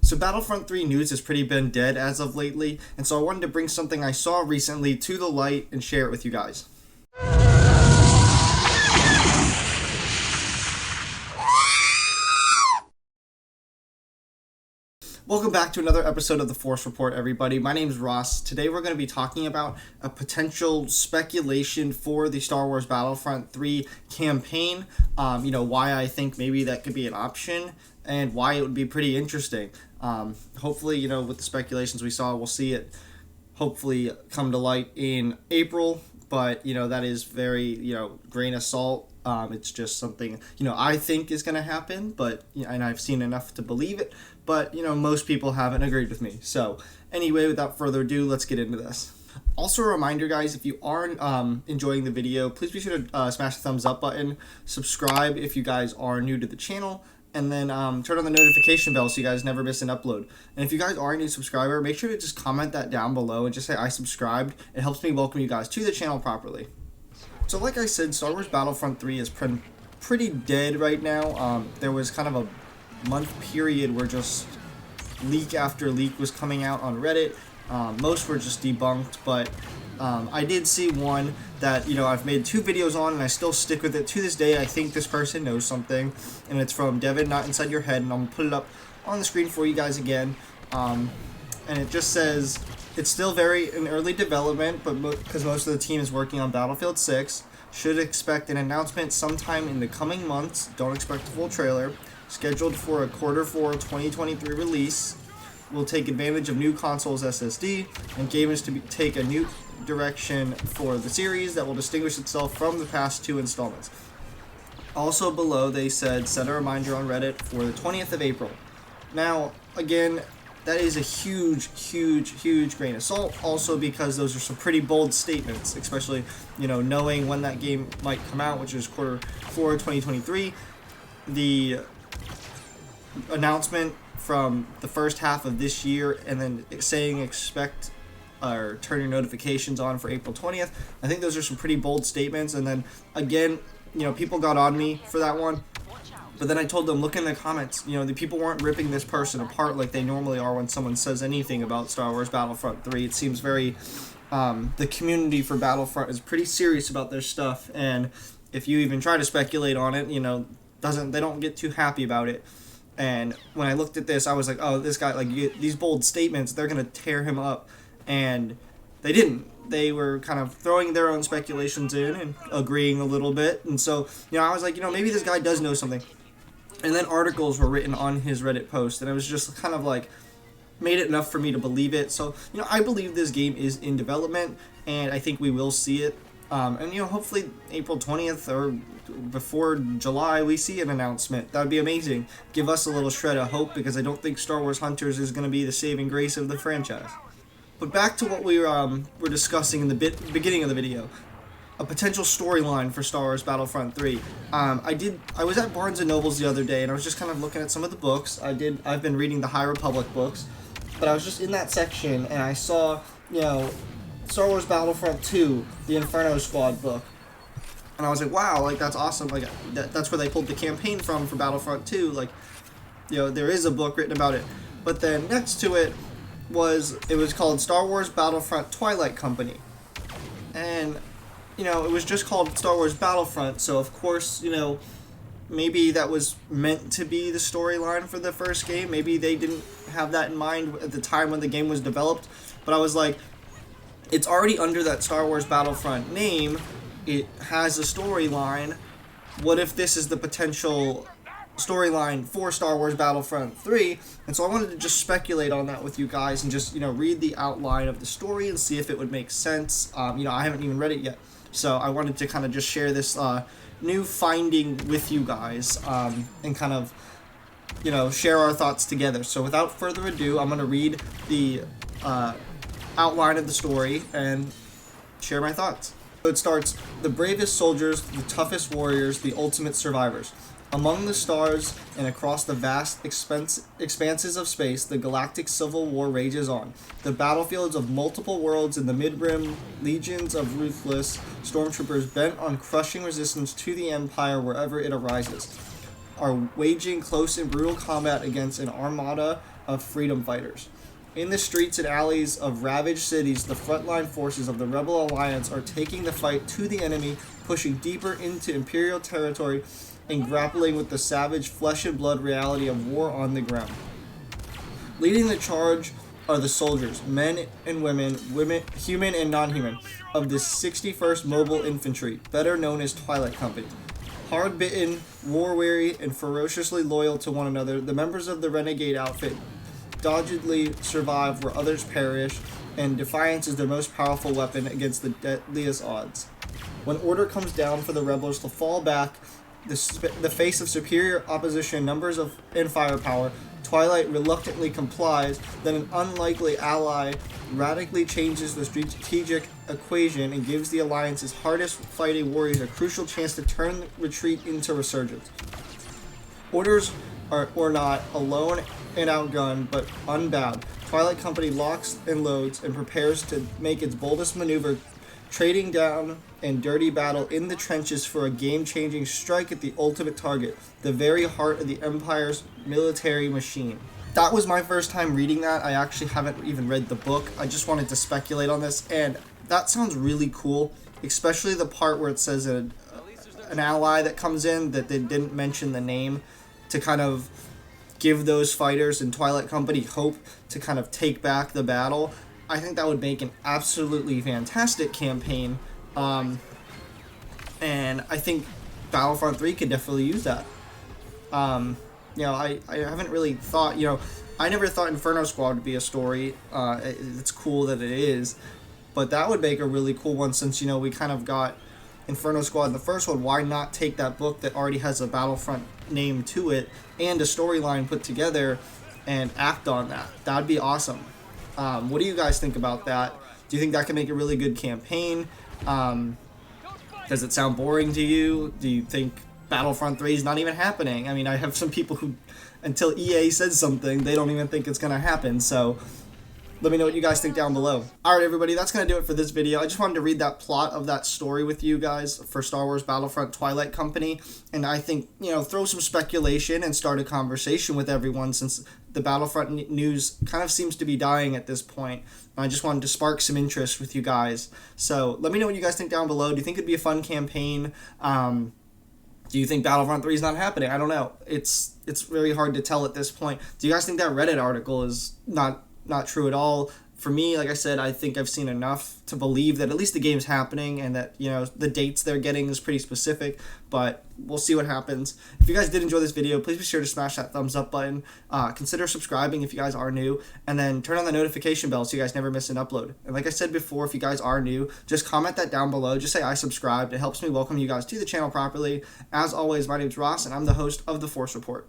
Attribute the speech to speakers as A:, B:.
A: So Battlefront 3 news has pretty been dead as of lately, and so I wanted to bring something I saw recently to the light and share it with you guys. Welcome back to another episode of the Force Report, everybody. My name is Ross. Today we're going to be talking about a potential speculation for the Star Wars Battlefront 3 campaign. Why I think maybe that could be an option and why it would be pretty interesting. Hopefully, with the speculations we saw, we'll see it hopefully come to light in April. But, that is very, grain of salt. It's just something, I think is going to happen, but, and I've seen enough to believe it, but, most people haven't agreed with me. So anyway, without further ado, let's get into this. Also a reminder, guys, if you are enjoying the video, please be sure to smash the thumbs up button, subscribe if you guys are new to the channel, and then turn on the notification bell so you guys never miss an upload. And if you guys are a new subscriber, make sure to just comment that down below and just say I subscribed. It helps me welcome you guys to the channel properly. So like I said, Star Wars Battlefront 3 is pretty dead right now. There was kind of a month period where just leak after leak was coming out on Reddit. Most were just debunked, but I did see one that, I've made 2 videos on and I still stick with it to this day. I think this person knows something, and it's from Devin, Not Inside Your Head, and I'm going to put it up on the screen for you guys again. And it just says, it's still very in early development, but because most of the team is working on Battlefield 6, should expect an announcement sometime in the coming months. Don't expect a full trailer. Scheduled for a Q4 2023 release. Will take advantage of new consoles SSD and gamers to take a new direction for the series that will distinguish itself from the past 2 installments. Also below, they said set a reminder on Reddit for the 20th of April. Now, again, that is a huge grain of salt, also because those are some pretty bold statements, especially, knowing when that game might come out, which is Q4 2023. The announcement from the first half of this year, and then saying expect or turn your notifications on for April 20th. I think those are some pretty bold statements, and then, again, people got on me for that one. But then I told them, look in the comments, the people weren't ripping this person apart like they normally are when someone says anything about Star Wars Battlefront 3. It seems very, the community for Battlefront is pretty serious about their stuff, and if you even try to speculate on it, they don't get too happy about it. And when I looked at this, I was like, oh, this guy, these bold statements, they're going to tear him up. And they didn't. They were kind of throwing their own speculations in and agreeing a little bit. And so, I was like, maybe this guy does know something. And then articles were written on his Reddit post, and it was just kind of made it enough for me to believe it. So, I believe this game is in development, and I think we will see it. And hopefully April 20th or before July we see an announcement. That would be amazing. Give us a little shred of hope, because I don't think Star Wars Hunters is going to be the saving grace of the franchise. But back to what we were discussing in the beginning of the video. A potential storyline for Star Wars Battlefront 3. I was at Barnes & Noble's the other day, and I was just kind of looking at some of the books. I've been reading the High Republic books, but I was just in that section, and I saw, Star Wars Battlefront 2, the Inferno Squad book. And I was like, wow, that's awesome. That's where they pulled the campaign from for Battlefront 2. There is a book written about it. But then next to it was called Star Wars Battlefront Twilight Company. And, it was just called Star Wars Battlefront, so of course, maybe that was meant to be the storyline for the first game. Maybe they didn't have that in mind at the time when the game was developed. But I was like, it's already under that Star Wars Battlefront name. It has a storyline. What if this is the potential storyline for Star Wars Battlefront 3? And so I wanted to just speculate on that with you guys and just, read the outline of the story and see if it would make sense. I haven't even read it yet. So I wanted to kind of just share this new finding with you guys and kind of, share our thoughts together. So without further ado, I'm going to read the outline of the story and share my thoughts. So it starts, the bravest soldiers, the toughest warriors, the ultimate survivors. Among the stars and across the vast expanses of space, the galactic civil war rages on. The battlefields of multiple worlds in the mid-rim, legions of ruthless stormtroopers bent on crushing resistance to the Empire wherever it arises. are waging close and brutal combat against an armada of freedom fighters. In the streets and alleys of ravaged cities, the frontline forces of the Rebel Alliance are taking the fight to the enemy, pushing deeper into Imperial territory and grappling with the savage flesh and blood reality of war on the ground. Leading the charge are the soldiers, men and women, human and non-human, of the 61st Mobile Infantry, better known as Twilight Company. Hard-bitten, war-weary, and ferociously loyal to one another, the members of the renegade outfit doggedly survive where others perish, and defiance is their most powerful weapon against the deadliest odds. When order comes down for the rebels to fall back, the face of superior opposition, numbers and firepower, Twilight reluctantly complies. Then an unlikely ally radically changes the strategic equation and gives the Alliance's hardest fighting warriors a crucial chance to turn retreat into resurgence. Orders or not, alone and outgunned, but unbound, Twilight Company locks and loads and prepares to make its boldest maneuver, trading down and dirty battle in the trenches for a game-changing strike at the ultimate target, the very heart of the Empire's military machine. That was my first time reading that. I actually haven't even read the book. I just wanted to speculate on this, and that sounds really cool, especially the part where it says an ally that comes in that they didn't mention the name, to kind of give those fighters in Twilight Company hope to kind of take back the battle. I think that would make an absolutely fantastic campaign, and I think Battlefront 3 could definitely use that. I haven't really thought, I never thought Inferno Squad would be a story. It's cool that it is, but that would make a really cool one since, we kind of got Inferno Squad in the first one. Why not take that book that already has a Battlefront name to it and a storyline put together and act on that? That'd be awesome. What do you guys think about that? Do you think that can make a really good campaign? Does it sound boring to you? Do you think Battlefront 3 is not even happening? I mean, I have some people who, until EA says something, they don't even think it's going to happen. So let me know what you guys think down below. Alright everybody, that's going to do it for this video. I just wanted to read that plot of that story with you guys for Star Wars Battlefront Twilight Company. And I think, throw some speculation and start a conversation with everyone since the Battlefront news kind of seems to be dying at this point. I just wanted to spark some interest with you guys. So let me know what you guys think down below. Do you think it'd be a fun campaign? Do you think Battlefront 3 is not happening? I don't know. It's very hard to tell at this point. Do you guys think that Reddit article is not true at all? For me, like I said, I think I've seen enough to believe that at least the game's happening and that, the dates they're getting is pretty specific, but we'll see what happens. If you guys did enjoy this video, please be sure to smash that thumbs up button. Consider subscribing if you guys are new, and then turn on the notification bell so you guys never miss an upload. And like I said before, if you guys are new, just comment that down below. Just say I subscribed. It helps me welcome you guys to the channel properly. As always, my name's Ross, and I'm the host of The Force Report.